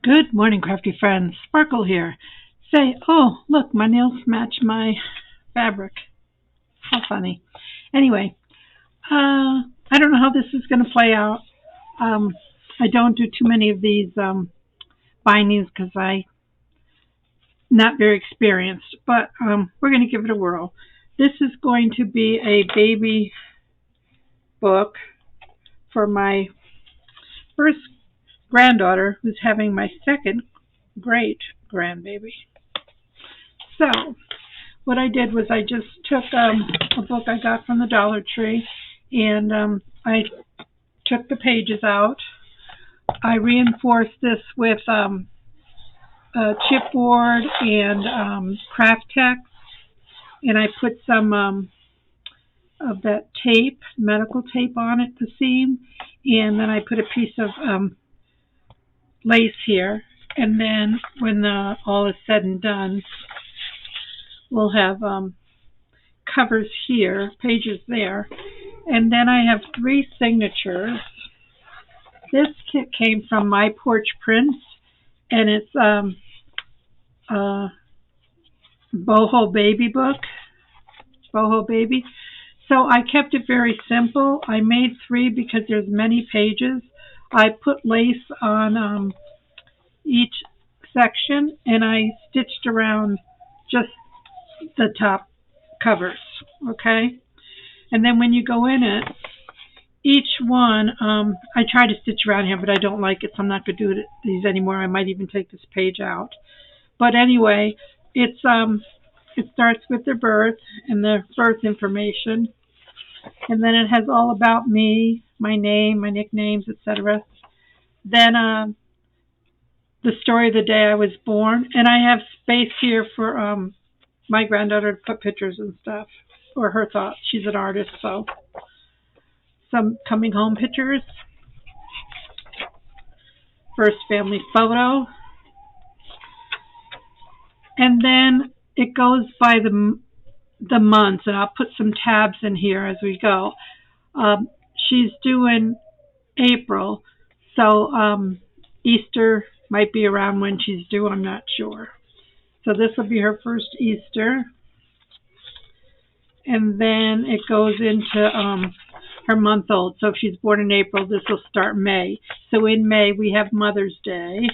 Good morning, crafty friends. Sparkle here. Say, oh, look, my nails match my fabric. How funny. Anyway, I don't know how this is going to play out. Um, I don't do too many of these bindings because I'm not very experienced, but we're going to give it a whirl. This is going to be a baby book for my first granddaughter, who's having my second great grandbaby. So, what I did was I just took a book I got from the Dollar Tree, and I took the pages out. I reinforced this with chipboard and craft text, and I put some of that tape, medical tape on it, the seam, and then I put a piece of lace here, and then when all is said and done, we'll have covers here, pages there, and then I have 3 signatures. This kit came from My Porch Prints, and it's Boho Baby book, Boho Baby. So I kept it very simple. I made 3 because there's many pages. I put lace on each section, and I stitched around just the top covers, okay? And then when you go in it, each one, I try to stitch around here, but I don't like it, so I'm not going to do these anymore. I might even take this page out. But anyway, it starts with their birth and their birth information, and then it has all about me, my name, my nicknames, etc. Then the story of the day I was born, and I have space here for my granddaughter to put pictures and stuff, or her thoughts. She's an artist, so some coming home pictures, first family photo, and then it goes by the months, and I'll put some tabs in here as we go. She's due in April, so Easter might be around when she's due, I'm not sure. So this will be her first Easter. And then it goes into her month old. So if she's born in April, this will start May. So in May, we have Mother's Day.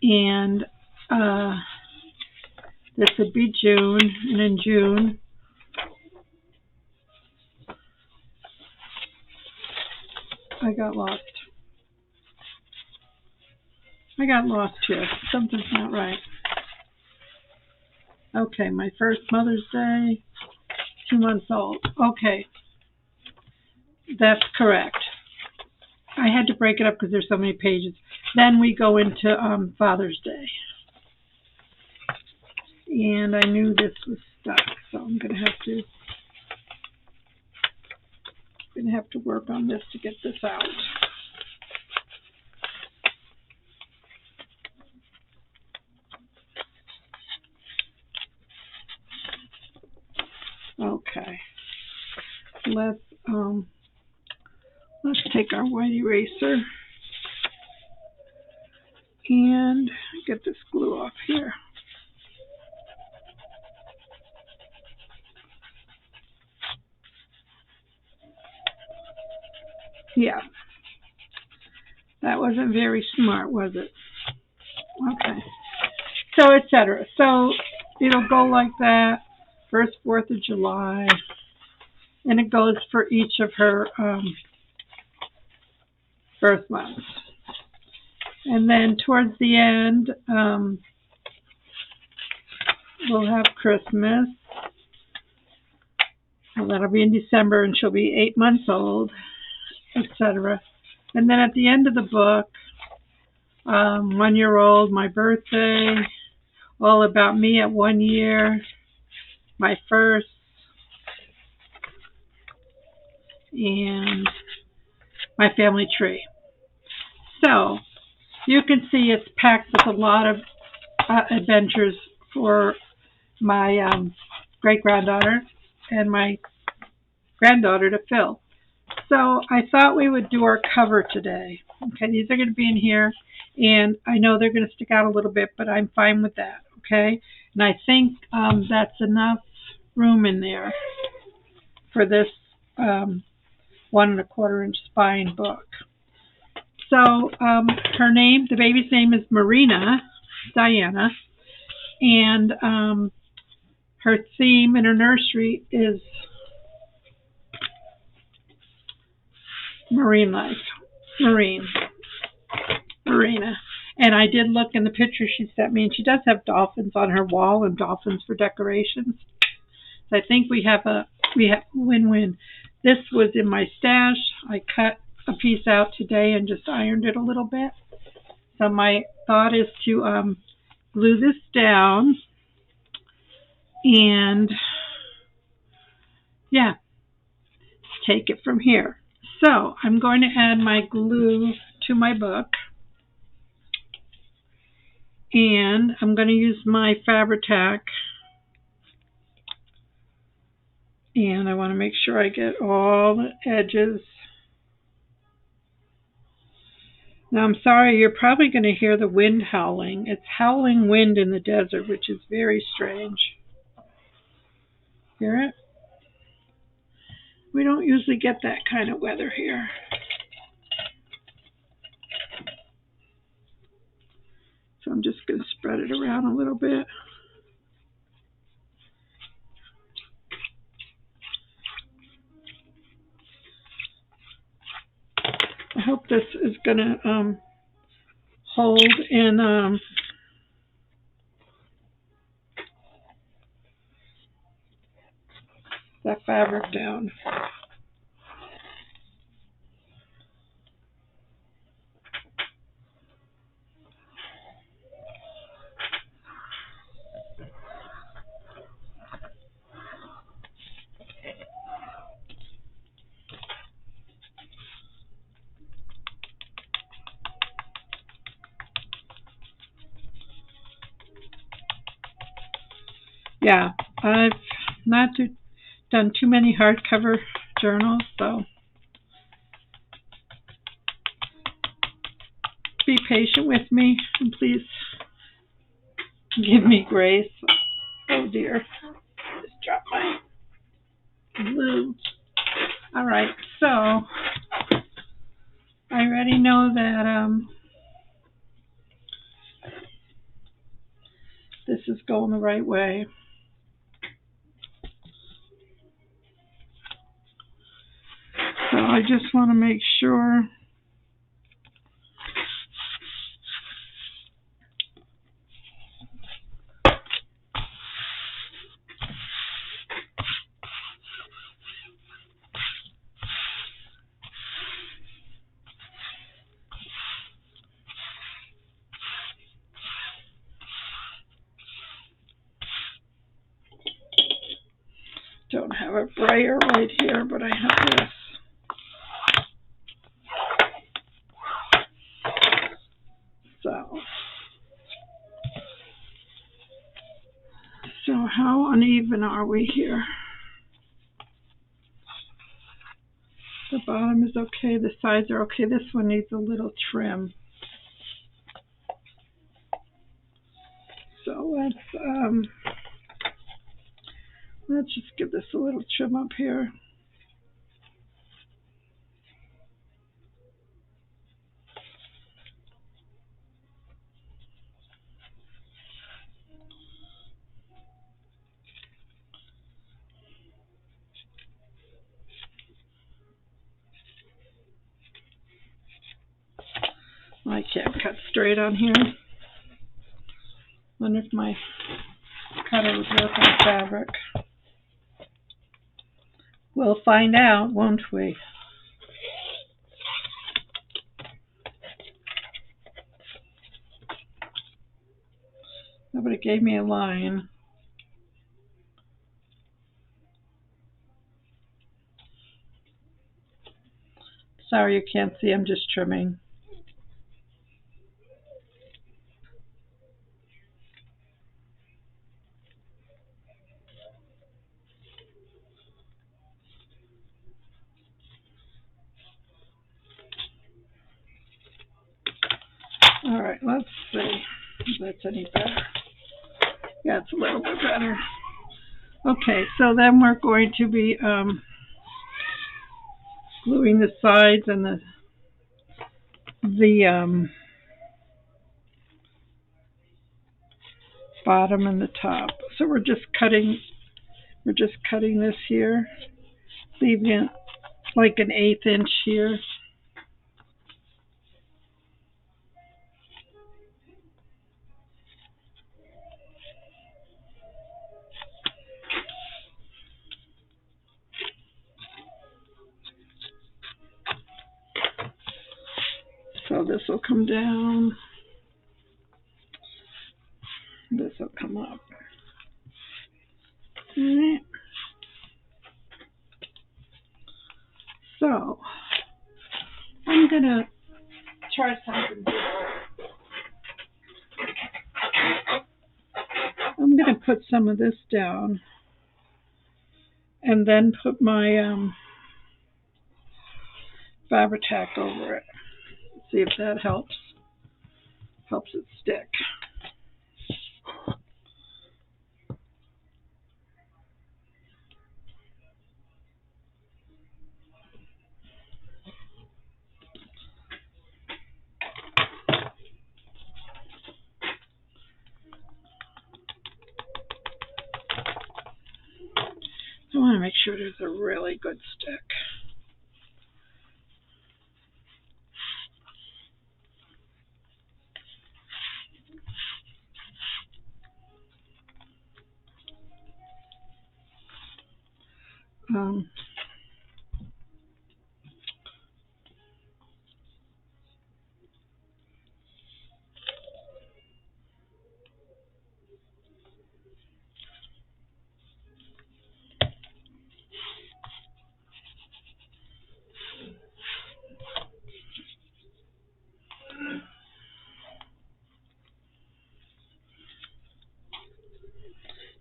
And this would be June. And in June, I got lost. Here. Something's not right. Okay, my first Mother's Day, 2 months old. Okay, that's correct. I had to break it up because there's so many pages. Then we go into Father's Day. And I knew this was stuck, so I'm going to have to work on this to get this out. Okay, let's take our white eraser and get this glue off here. Yeah, that wasn't very smart, was it? Okay, so etc. So it'll go like that. First 4th of July, and it goes for each of her birth months. And then towards the end, we'll have Christmas. Well, that'll be in December, and she'll be 8 months old, etc. And then at the end of the book, 1 year old, my birthday, all about me at 1 year, my first, and my family tree. So you can see it's packed with a lot of adventures for my great-granddaughter and my granddaughter to fill. So I thought we would do our cover today. Okay, these are going to be in here, And I know they're going to stick out a little bit, but I'm fine with that, okay? And I think that's enough room in there for this 1¼ inch spine book. So the baby's name is Marina, Diana, and her theme in her nursery is marine life, Marina. And I did look in the picture she sent me, and she does have dolphins on her wall and dolphins for decorations. So I think we have a win-win. This was in my stash. I cut a piece out today and just ironed it a little bit. So my thought is to glue this down and yeah, take it from here. So I'm going to add my glue to my book, and I'm going to use my Fabri-Tac, and I want to make sure I get all the edges. Now I'm sorry, you're probably going to hear the wind howling. It's howling wind in the desert, which is very strange. Hear it? We don't usually get that kind of weather here. So I'm just going to spread it around a little bit. I hope this is going to hold in that fabric down. Yeah, I've not done too many hardcover journals, so be patient with me and please give me grace. Oh dear, just dropped my glue. All right, so I already know that this is going the right way. So I just want to make sure don't have a brayer right here, but I have this. So how uneven are we here? The bottom is okay, the sides are okay. This one needs a little trim. So let's just give this a little trim up here. I can't cut straight on here. Wonder if my cutter would work on fabric. We'll find out, won't we? Nobody gave me a line. Sorry you can't see, I'm just trimming. All right, let's see if that's any better. Yeah, it's a little bit better. Okay, so then we're going to be gluing the sides and the bottom and the top. So we're just cutting this here, leaving it like an 1/8 inch here. So this will come down, this will come up. All right. So I'm gonna try something different. I'm gonna put some of this down and then put my Fabri-Tac over it. See if that helps it stick. I want to make sure there's a really good stick.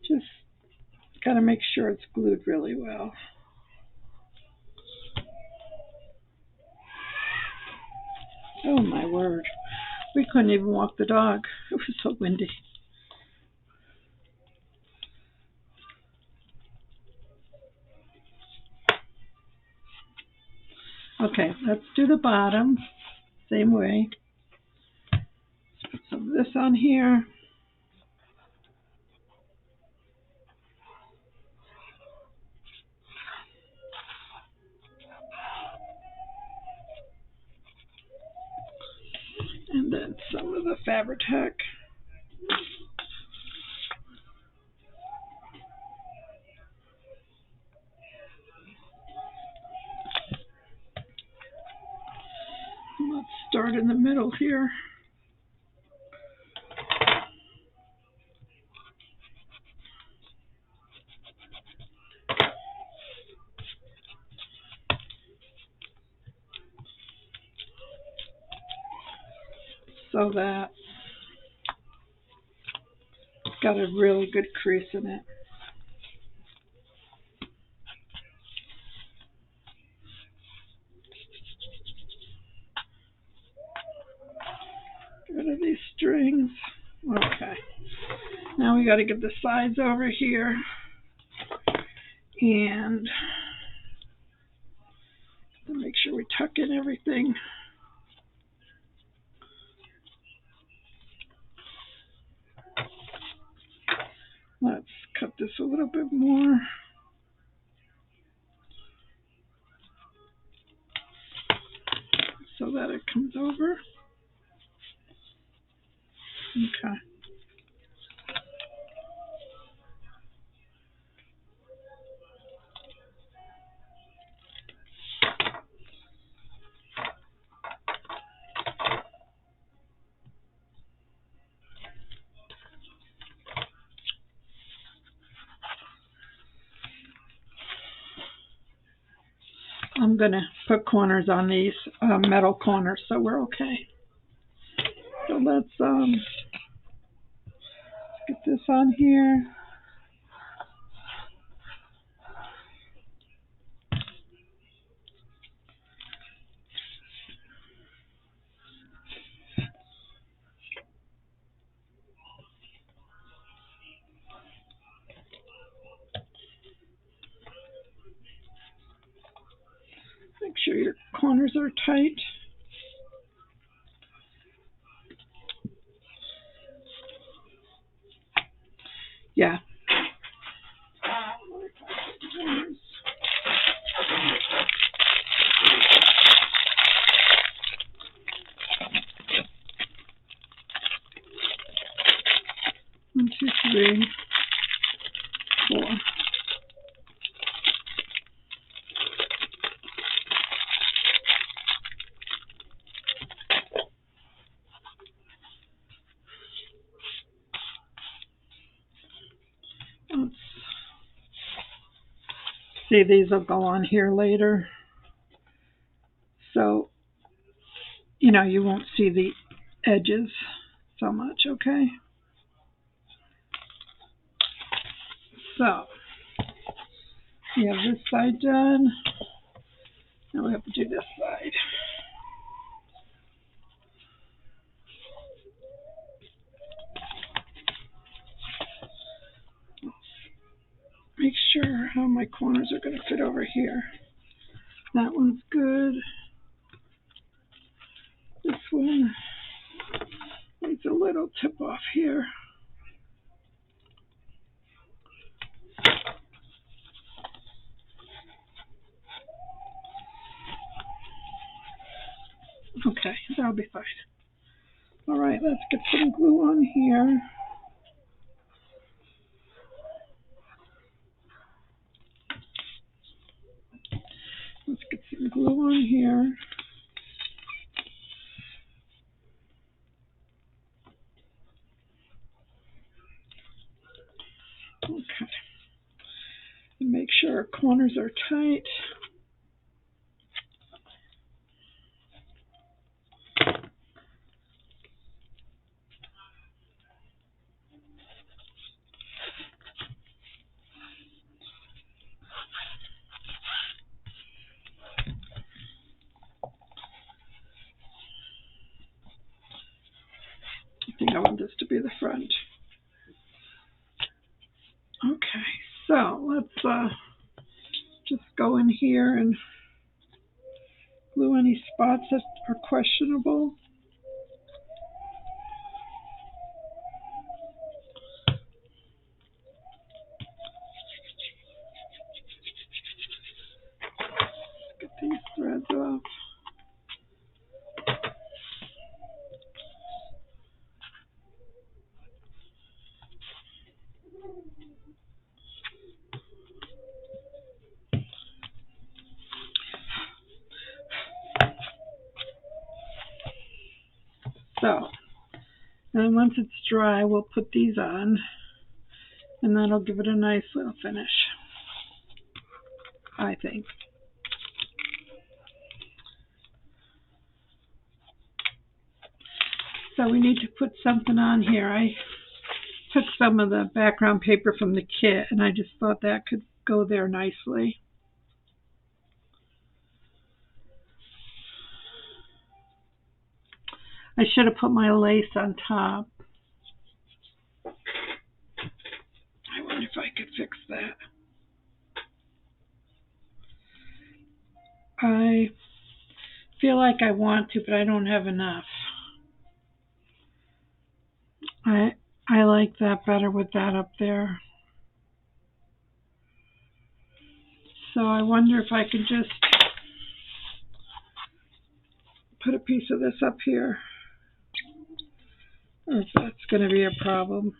Just gotta make sure it's glued really well. Oh my word. We couldn't even walk the dog. It was so windy. Okay, let's do the bottom. Same way. Let's put some of this on here. And then some of the Fabri-Tac. Let's start in the middle here. So that it's got a really good crease in it. Get rid of these strings. Okay. Now we got to get the sides over here and make sure we tuck in everything. Let's cut this a little bit more. So that it comes over. Okay. I'm going to put corners on these metal corners, so we're okay. So let's get this on here. corners are tight. Yeah. One, two, three, four. Let's see, these will go on here later. So, you know, you won't see the edges so much, okay? So, we have this side done. Now we have to do this side. Make sure how my corners are going to fit over here. That one's good. This one needs a little tip off here. Okay, that'll be fine. All right, let's get some glue on here. Let's get some glue on here. Okay. And make sure our corners are tight. I think I want this to be the front. Okay, so let's just go in here and glue any spots that are questionable. Get these threads off. So, and once it's dry, we'll put these on, and that'll give it a nice little finish, I think. So we need to put something on here. I took some of the background paper from the kit, and I just thought that could go there nicely. I should have put my lace on top. I wonder if I could fix that. I feel like I want to, but I don't have enough. I like that better with that up there. So I wonder if I could just put a piece of this up here, or if that's going to be a problem.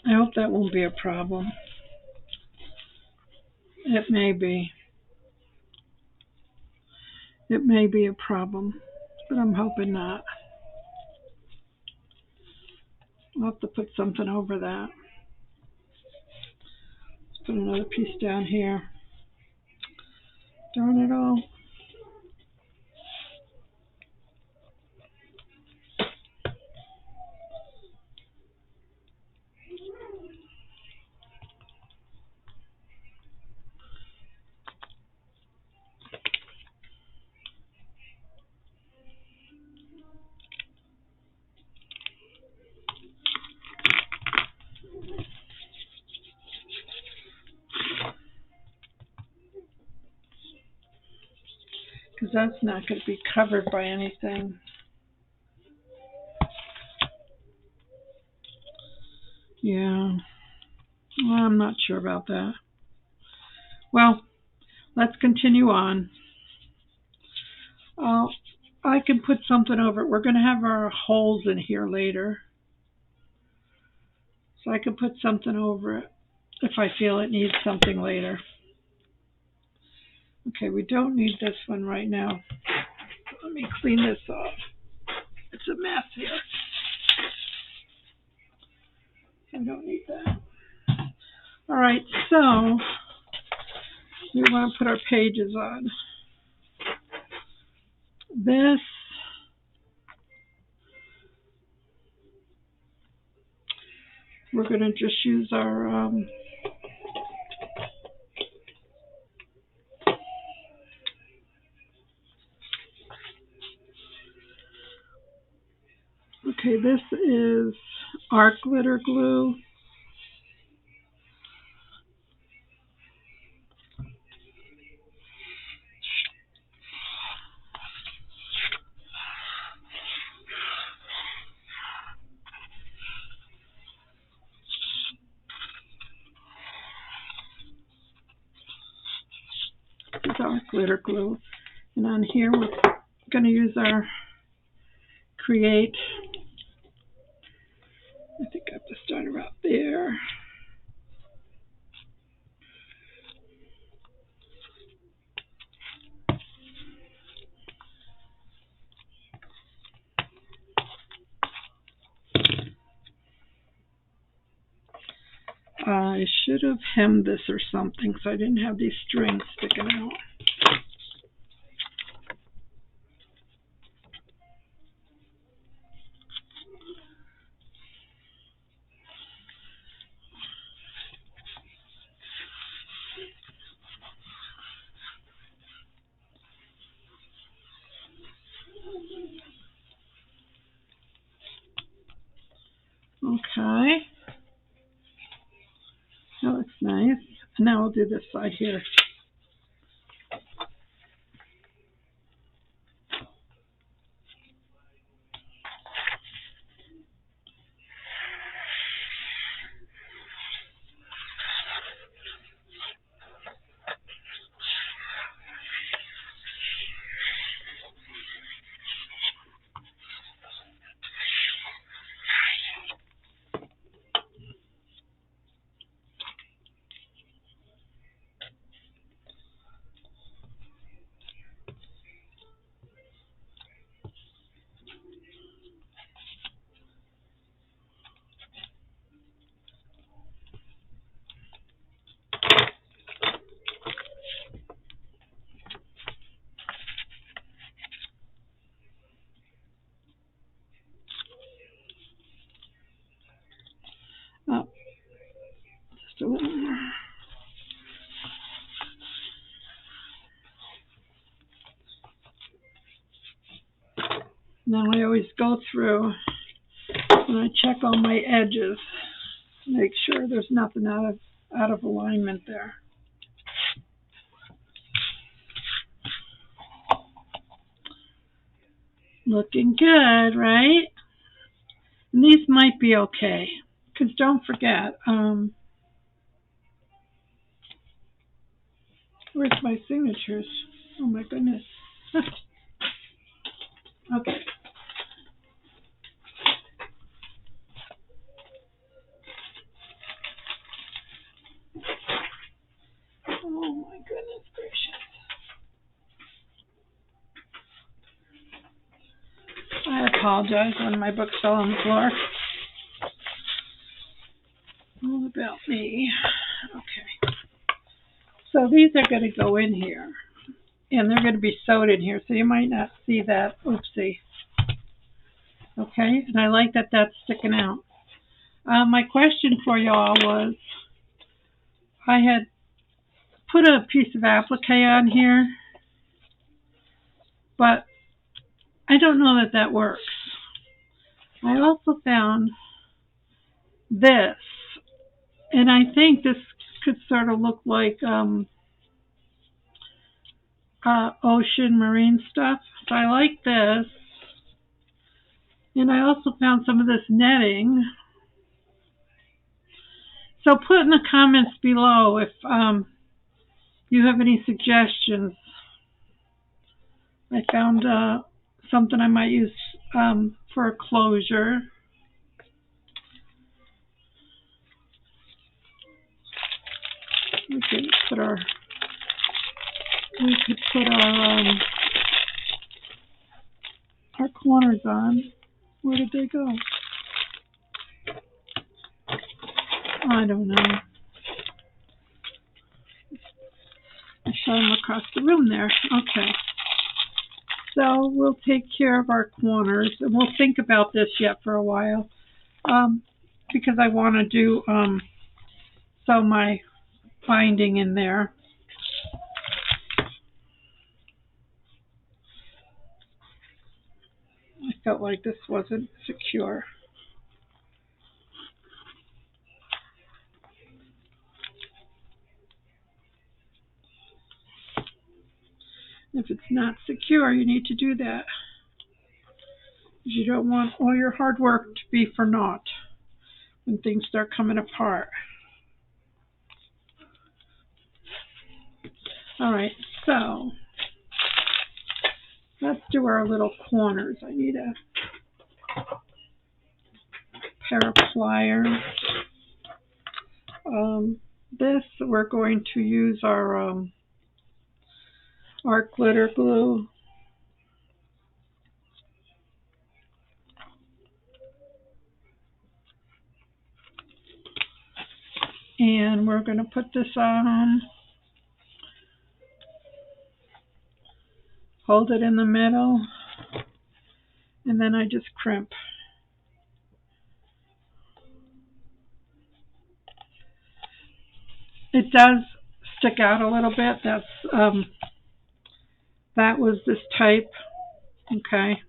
I hope that won't be a problem. It may be. It may be a problem, but I'm hoping not. I'll have to put something over that. Let's put another piece down here. Darn it all. because that's not going to be covered by anything. Yeah, well, I'm not sure about that. Well, let's continue on. I can put something over it. We're going to have our holes in here later. So I can put something over it if I feel it needs something later. Okay, we don't need this one right now. Let me clean this off. It's a mess here. I don't need that. All right, so we want to put our pages on. This, we're going to just use our okay, this is art glitter glue. This is our glitter glue. And on here, we're going to use our Create. I think I have to start about there. I should have hemmed this or something so I didn't have these strings sticking out. Okay. That looks nice. And now we'll do this side here. Oh, just a little more. Now I always go through and I check all my edges, make sure there's nothing out of alignment there. Looking good, right? And these might be okay, because don't forget, where's my signatures? Oh my goodness. Okay. Oh my goodness gracious. I apologize when my book fell on the floor. All about me. Okay. So these are going to go in here. And they're going to be sewed in here, so you might not see that. Oopsie. Okay, and I like that that's sticking out. My question for y'all was, I had put a piece of applique on here, but I don't know that that works. I also found this, and I think this could sort of look like ocean marine stuff. So I like this. And I also found some of this netting. So put in the comments below if you have any suggestions. I found something I might use for a closure. We could put our corners on. Where did they go? I don't know. I saw them across the room there. Okay. So we'll take care of our corners, and we'll think about this yet for a while, because I want to do sew my binding in there. I felt like this wasn't secure. If it's not secure, you need to do that. You don't want all your hard work to be for naught when things start coming apart. All right, so let's do our little corners. I need a pair of pliers. This, we're going to use our glitter glue. And we're going to put this on, hold it in the middle, and then I just crimp. It does stick out a little bit. That was this type, okay?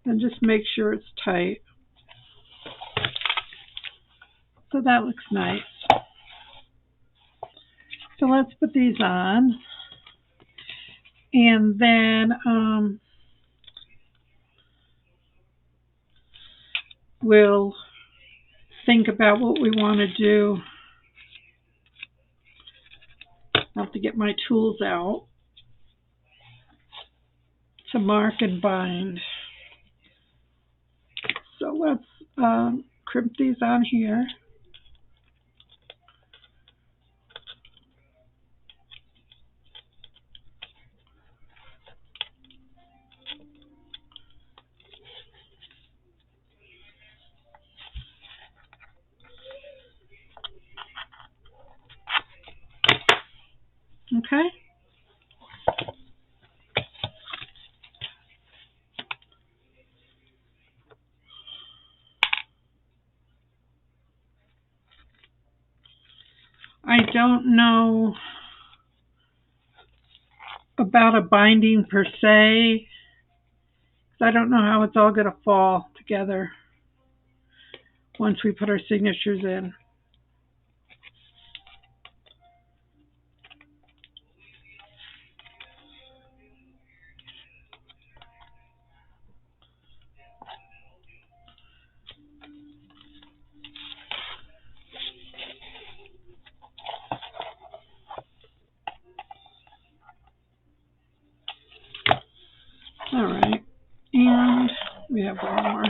And just make sure it's tight. So that looks nice. So let's put these on. And then we'll think about what we want to do. I have to get my tools out to mark and bind. So let's crimp these on here. Okay. I don't know about a binding per se. I don't know how it's all going to fall together once we put our signatures in. All right, and we have one more.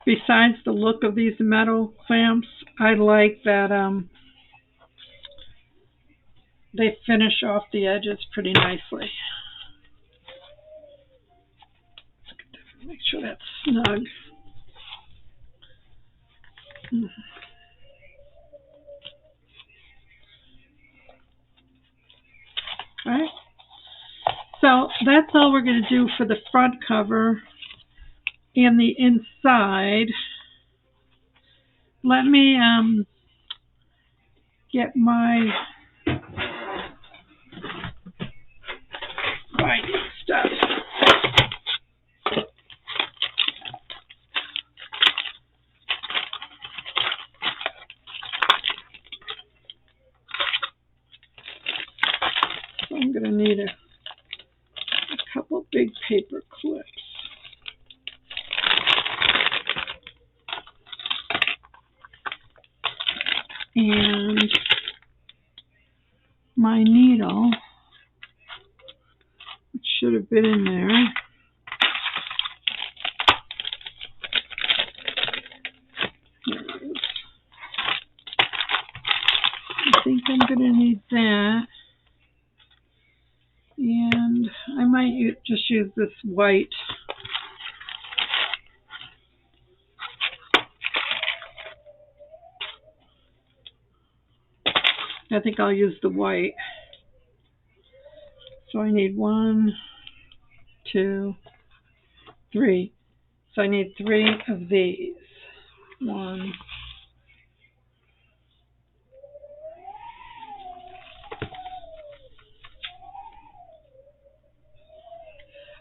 Besides the look of these metal clamps, I like that they finish off the edges pretty nicely. Make sure that's snug. Okay. So that's all we're going to do for the front cover. And the inside, let me get my binding stuff. So I'm going to need a couple big paper clips. And my needle, which should have been in there. Here it is. I think I'm going to need that. And I might just use this white. I think I'll use the white. So I need 1, 2, 3. So I need 3 of these. 1.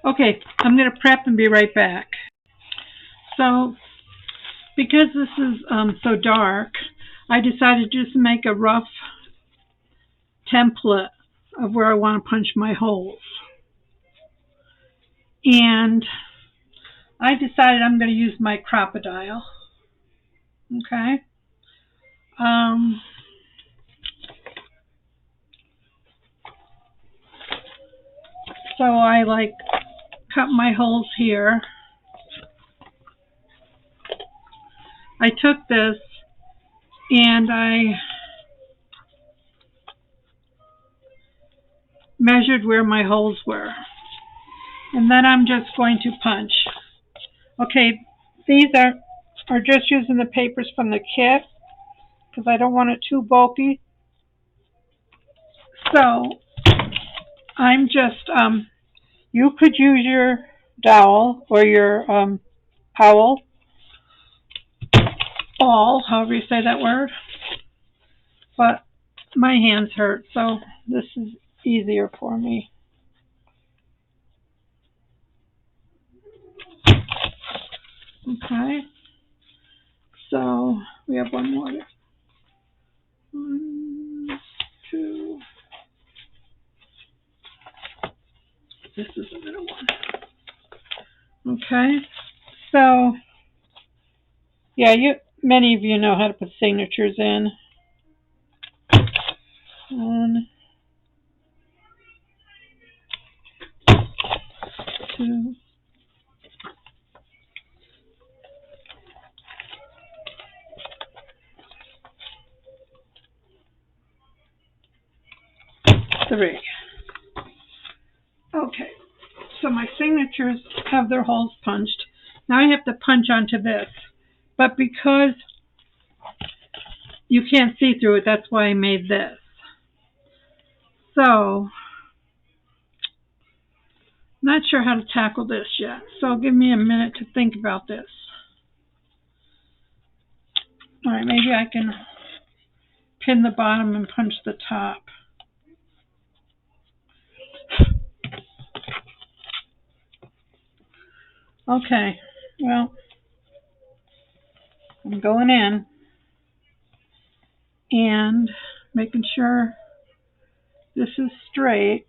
Okay, I'm going to prep and be right back. So, because this is so dark, I decided just to make a rough template of where I want to punch my holes. And I decided I'm going to use my crocodile. Okay. So I cut my holes here. I took this and I measured where my holes were. And then I'm just going to punch. Okay, these are just using the papers from the kit because I don't want it too bulky. So I'm just, you could use your dowel or your ball, however you say that word. But my hands hurt, so this is easier for me. Okay, so we have one more. 1, 2. This is the middle one. Okay, so yeah, many of you know how to put signatures in. 1, 2. 3. Okay, so my signatures have their holes punched. Now I have to punch onto this. But because you can't see through it, that's why I made this. So, not sure how to tackle this yet. So give me a minute to think about this. Alright, maybe I can pin the bottom and punch the top. Okay, well, I'm going in and making sure this is straight.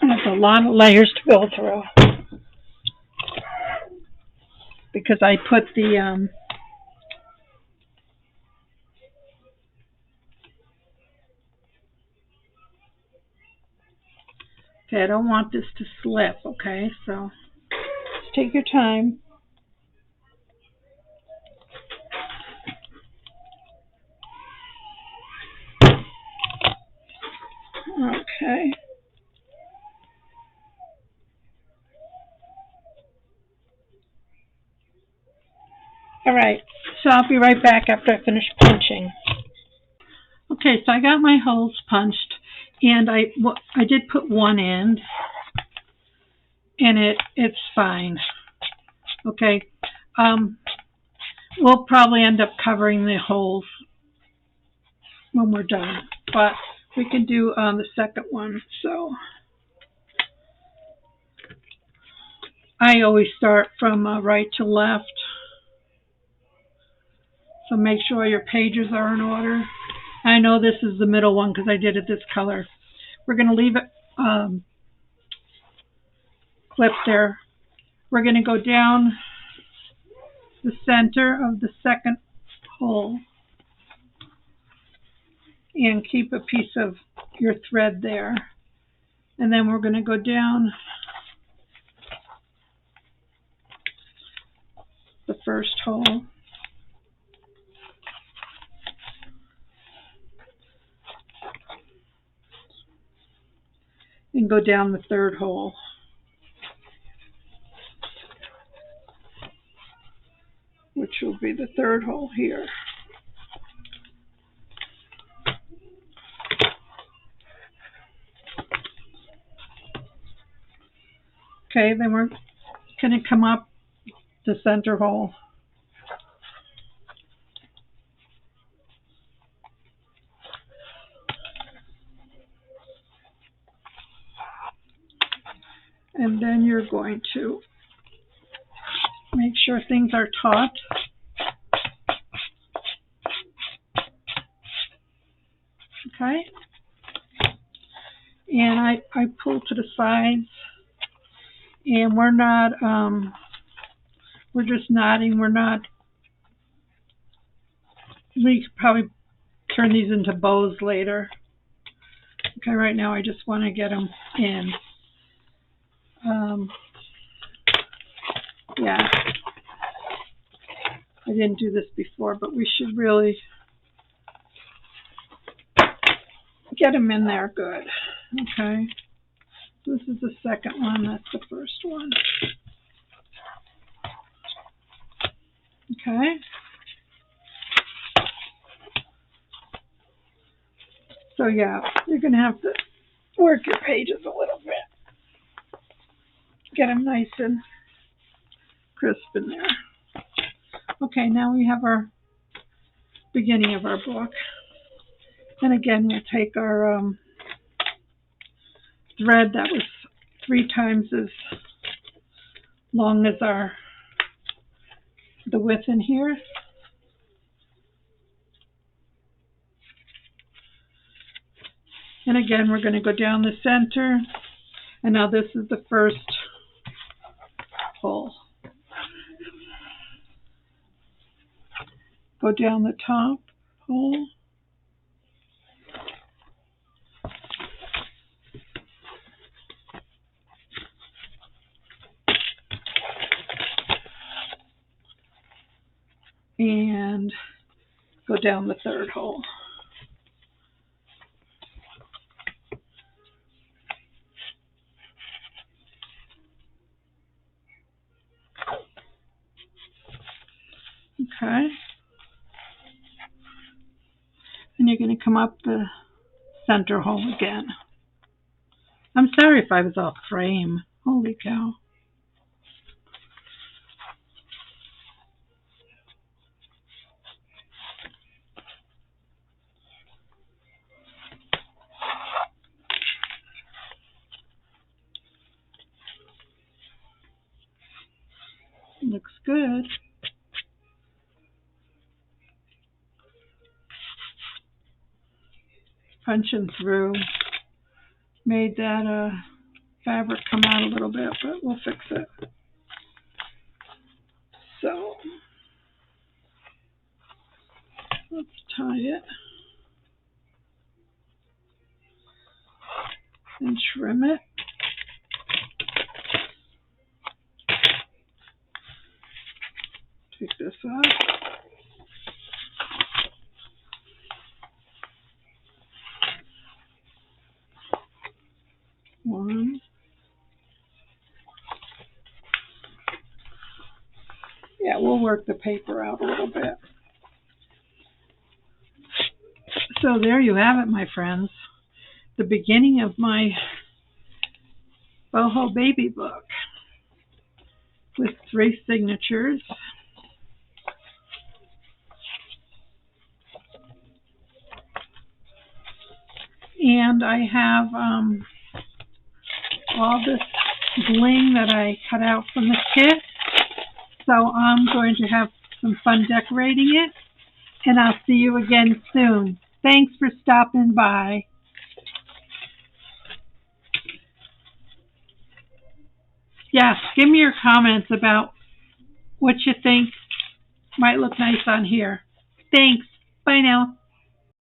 That's a lot of layers to go through because I put the okay, I don't want this to slip, okay, so just take your time. Okay. Alright, so I'll be right back after I finish punching. Okay, so I got my holes punched, and I did put one end, and it's fine. Okay, we'll probably end up covering the holes when we're done, but we can do the second one. So I always start from right to left, so make sure your pages are in order. I know this is the middle one because I did it this color. We're going to leave it clipped there. We're going to go down the center of the second hole and keep a piece of your thread there. And then we're going to go down the first hole. And go down the third hole. Which will be the third hole here. Okay, then we're going to come up the center hole. And then you're going to make sure things are taut. Okay. And I pull to the sides, and we're not, we're just knotting. We could probably turn these into bows later. Okay, right now I just want to get them in. Yeah, I didn't do this before, but we should really get them in there good. Okay, this is the second one, that's the first one. Okay. So yeah, you're going to have to work your pages a little bit. Get them nice and crisp in there. Okay, now we have our beginning of our book. And again, we'll take our thread that was 3 times as long as the width in here. And again, we're going to go down the center. And now this is the first hole. Go down the top hole. And go down the third hole. Okay. And you're going to come up the center hole again. I'm sorry if I was off frame. Holy cow. Looks good. Punching through. Made that fabric come out a little bit, but we'll fix it. So, let's tie it. And trim it. Take this off. One. Yeah, we'll work the paper out a little bit. So there you have it, my friends. The beginning of my Boho Baby book with 3 signatures. And I have all this bling that I cut out from the kit. So I'm going to have some fun decorating it. And I'll see you again soon. Thanks for stopping by. Yeah, give me your comments about what you think might look nice on here. Thanks. Bye now.